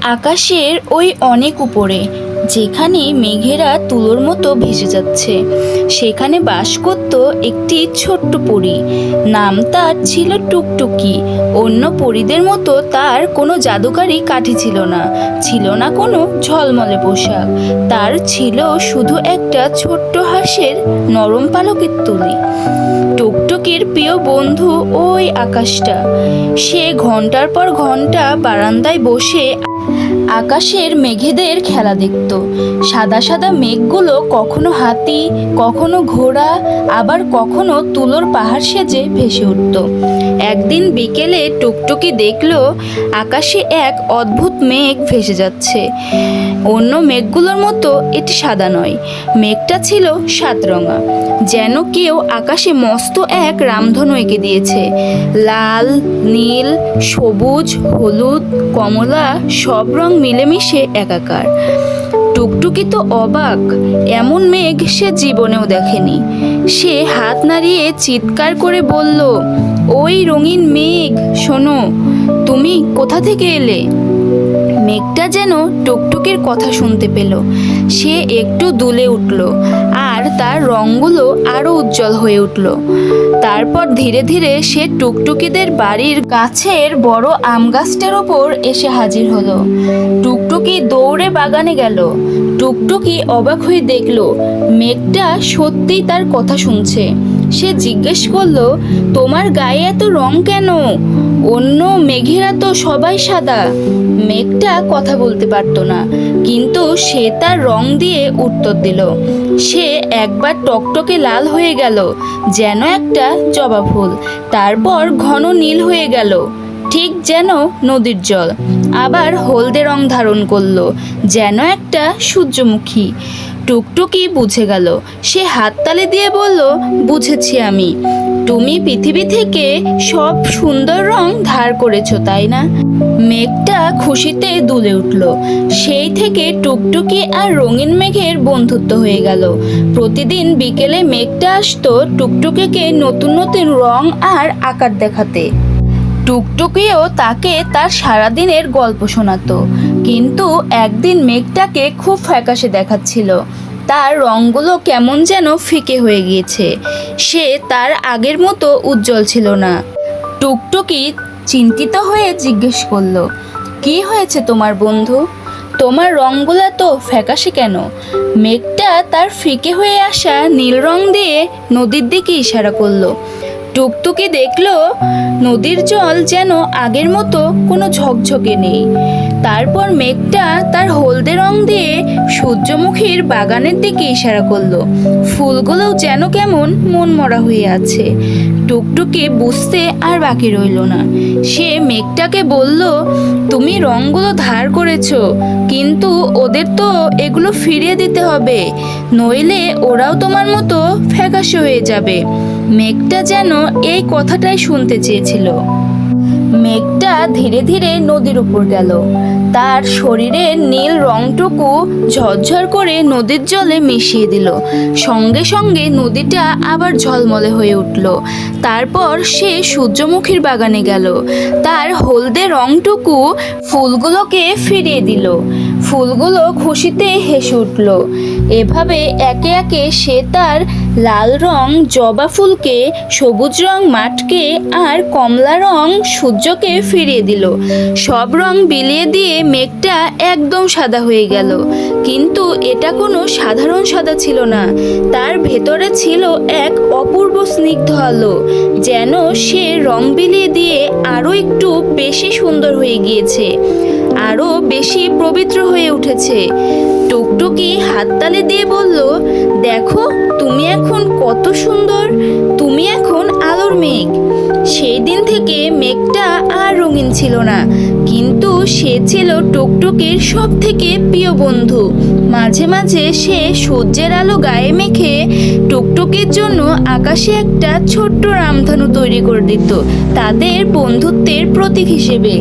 আকাশের ওই অনেক উপরে, যেখানে মেঘেরা তুলোর মতো ভেসে যাচ্ছে, সেখানে বাস করত একটি ছোট্ট পরী। নাম তার ছিল টুকটুকি। অন্য পরীদের মতো তার কোনো জাদুকারি কাঠি ছিল না, ছিল না কোনো ঝলমলে পোশাক। তার ছিল শুধু একটা ছোট্ট হাঁসের নরম পালকের তুলি। টুকটুকির প্রিয় বন্ধু ওই আকাশটা। সে ঘন্টার পর ঘন্টা বারান্দায় বসে আকাশের মেঘেদের খেলা দেখত। সাদা সাদা মেঘগুলো কখনো হাতি, কখনো ঘোড়া, আবার কখনো তুলোর পাহাড় সেজে ভেসে উঠত। একদিন বিকেলে টুকটুকি দেখল আকাশে এক অদ্ভুত মেঘ ভেসে যাচ্ছে। অন্য মেঘগুলোর মতো এটি সাদা নয়, মেঘটা ছিল সাতরঙা, যেন কেউ আকাশে মস্ত এক রামধনু এঁকে দিয়েছে। লাল, নীল, সবুজ, হলুদ, কমলা, সব রং মিলেমিশে একাকার। টুকটুকি তো অবাক, এমন মেঘ সে জীবনেও দেখেনি। সে হাত নাড়িয়ে চিৎকার করে বলল, ওই রঙিন মেঘ, শোনো, তুমি কোথা থেকে এলে? মেঘটা যেন টুকটুকির কথা শুনতে পেল। সে একটু দুলে উঠল, আর তার রঙগুলো আরো উজ্জ্বল হয়ে উঠল। তারপর ধীরে ধীরে সে টুকটুকিদের বাড়ির গাছের বড় আম গাছটার ওপর এসে হাজির হলো। টুকটুকি দৌড়ে বাগানে গেল। টুকটুকি অবাক হয়ে দেখল মেঘটা সত্যিই তার কথা শুনছে। সে জিজ্ঞেস করলো, তোমার গায়ে এত রং কেন? অন্য মেঘেরা তো সবাই সাদা। মেঘটা কথা বলতে পারতো না, কিন্তু সে তার রং দিয়ে উত্তর দিল। সে একবার টকটকে লাল হয়ে গেল, যেন একটা জবা ফুল। তারপর ঘন নীল হয়ে গেল, ঠিক যেন নদীর জল। আবার হলদে রং ধারণ করলো, যেন একটা সূর্যমুখী। টুকটুকি বুঝে গেল। সে হাততালি দিয়ে বলল, বুঝেছি আমি, তুমি পৃথিবী থেকে সব সুন্দর রং ধার করেছো, তাই না? মেঘটা খুশিতে দুলে উঠল। সেই থেকে টুকটুকি আর রঙিন মেঘের বন্ধুত্ব হয়ে গেল। প্রতিদিন বিকেলে মেঘটা আসতো টুকটুকিকে নতুন নতুন রং আর আকার দেখাতে। টুকটুকিও তাকে তার সারাদিনের গল্প শোনাতো। কিন্তু একদিন মেঘটাকে খুব ফ্যাকাশে দেখাচ্ছিল। তার রঙগুলো কেমন যেন ফিকে হয়ে গিয়েছে। সে তার আগের মতো উজ্জ্বল ছিল না। টুকটুকি চিন্তিত হয়ে জিজ্ঞেস করলো, কি হয়েছে তোমার বন্ধু? তোমার রঙগুলো তো ফ্যাকাশে কেন? মেঘটা তার ফিকে হয়ে আসা নীল রং দিয়ে নদীর দিকে ইশারা করলো। টুকটুকি দেখলো নদীর জল যেন আগের মতো কোনো ঝকঝকে নেই। তারপর মেঘটা তার হলদে রং দিয়ে সূর্যমুখীর বাগানের দিকে ইশারা করলো। ফুলগুলোও যেন কেমন মনমরা হয়ে আছে। টুকটুকি বুঝতে আর বাকি রইল না। সে মেঘটাকে বলল, তুমি রঙগুলো ধার করেছো, কিন্তু ওদের তো এগুলো ফিরিয়ে দিতে হবে, নইলে ওরাও তোমার মতো ফ্যাকাশে হয়ে যাবে। মেঘটা যেন এই কথাটাই শুনতে চেয়েছিল। মেঘটা ধীরে ধীরে নদীর উপর গেল। তার শরীরের নীল রংটুকু ঝরঝর করে নদীর জলে মিশিয়ে দিল। সঙ্গে সঙ্গে নদীটা আবার ঝলমলে হয়ে উঠল। তারপর সে সূর্যমুখীর বাগানে গেল। তার হলদে রংটুকু ফুলগুলোকে ফিরিয়ে দিল। ফুলগুলো খুশিতে হেসে উঠল। এভাবে একে একে সে তার লাল রং জবা ফুলকে, সবুজ রং মাঠকে, আর কমলা রং সূর্যকে ফিরিয়ে দিল। সব রং বিলিয়ে দিয়ে মেঘটা একদম সাদা হয়ে গেল। কিন্তু এটা কোনো সাধারণ সাদা ছিল না। তার ভেতরে ছিল এক অপূর্ব স্নিগ্ধ আলো, যেন সে রং বিলিয়ে দিয়ে আরো একটু বেশি সুন্দর হয়ে গিয়েছে, আরো বেশি পবিত্র হয়ে উঠেছে। টুকটুকি হাততালি দিয়ে বলল, দেখো, তুমি এখন কত সুন্দর, তুমি এখন আলোর মেঘ। সেই দিন থেকে মেঘটা আর রঙিন ছিল না, কিন্তু সে ছিল টুকটুকির সব থেকে প্রিয় বন্ধু। মাঝে মাঝে সে সূর্যের আলো গায়ে মেখে টুকটুকির জন্য আকাশে একটা ছোট্ট রামধনু তৈরি করে দিত, তাদের বন্ধুত্বের প্রতীক হিসেবে।